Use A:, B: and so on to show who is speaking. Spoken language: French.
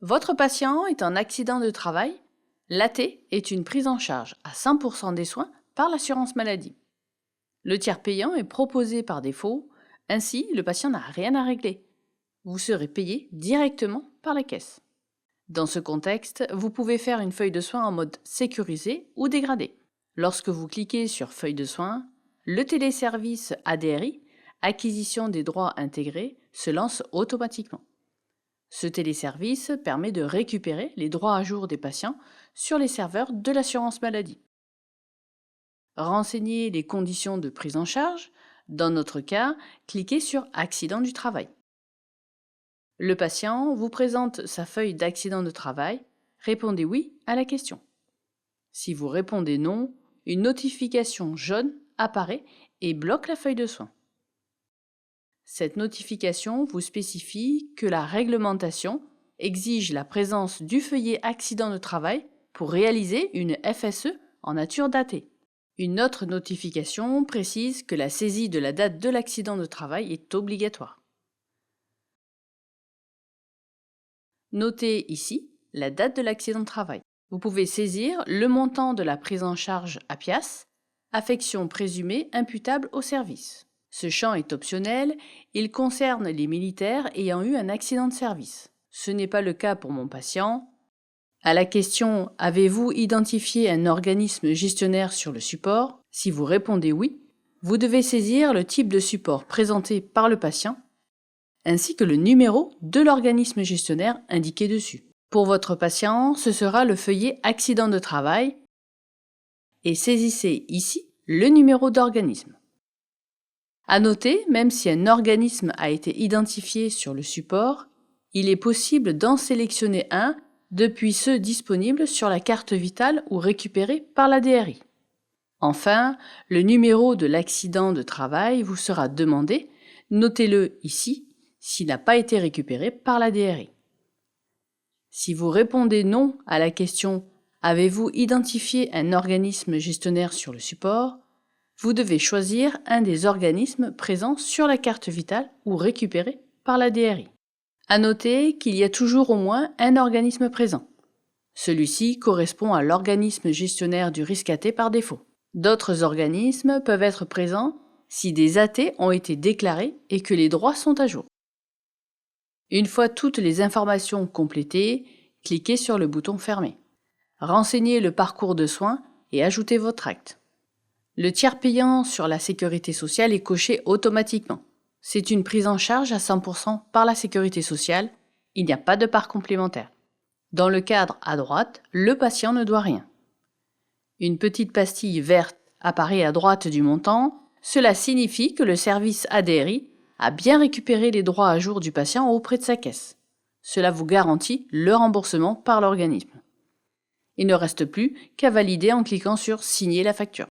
A: Votre patient est en accident de travail. L'AT est une prise en charge à 100% des soins par l'assurance maladie. Le tiers payant est proposé par défaut, ainsi le patient n'a rien à régler. Vous serez payé directement par la caisse. Dans ce contexte, vous pouvez faire une feuille de soins en mode sécurisé ou dégradé. Lorsque vous cliquez sur feuille de soins, le téléservice ADRI, acquisition des droits intégrés, se lance automatiquement. Ce téléservice permet de récupérer les droits à jour des patients sur les serveurs de l'assurance maladie. Renseignez les conditions de prise en charge. Dans notre cas, cliquez sur Accident du travail. Le patient vous présente sa feuille d'accident de travail. Répondez oui à la question. Si vous répondez non, une notification jaune apparaît et bloque la feuille de soins. Cette notification vous spécifie que la réglementation exige la présence du feuillet accident de travail pour réaliser une FSE en nature datée. Une autre notification précise que la saisie de la date de l'accident de travail est obligatoire. Notez ici la date de l'accident de travail. Vous pouvez saisir le montant de la prise en charge APIAS, affection présumée imputable au service. Ce champ est optionnel, il concerne les militaires ayant eu un accident de service. Ce n'est pas le cas pour mon patient. À la question « Avez-vous identifié un organisme gestionnaire sur le support ?», si vous répondez oui, vous devez saisir le type de support présenté par le patient, ainsi que le numéro de l'organisme gestionnaire indiqué dessus. Pour votre patient, ce sera le feuillet accident de travail et saisissez ici le numéro d'organisme. À noter, même si un organisme a été identifié sur le support, il est possible d'en sélectionner un depuis ceux disponibles sur la carte vitale ou récupérés par la DRI. Enfin, le numéro de l'accident de travail vous sera demandé, notez-le ici s'il n'a pas été récupéré par la DRI. Si vous répondez non à la question « Avez-vous identifié un organisme gestionnaire sur le support ?», vous devez choisir un des organismes présents sur la carte vitale ou récupérés par la DRI. À noter qu'il y a toujours au moins un organisme présent. Celui-ci correspond à l'organisme gestionnaire du risque AT par défaut. D'autres organismes peuvent être présents si des AT ont été déclarés et que les droits sont à jour. Une fois toutes les informations complétées, cliquez sur le bouton Fermer. Renseignez le parcours de soins et ajoutez votre acte. Le tiers payant sur la sécurité sociale est coché automatiquement. C'est une prise en charge à 100% par la sécurité sociale, il n'y a pas de part complémentaire. Dans le cadre à droite, le patient ne doit rien. Une petite pastille verte apparaît à droite du montant, cela signifie que le service ADRI a bien récupéré les droits à jour du patient auprès de sa caisse. Cela vous garantit le remboursement par l'organisme. Il ne reste plus qu'à valider en cliquant sur Signer la facture.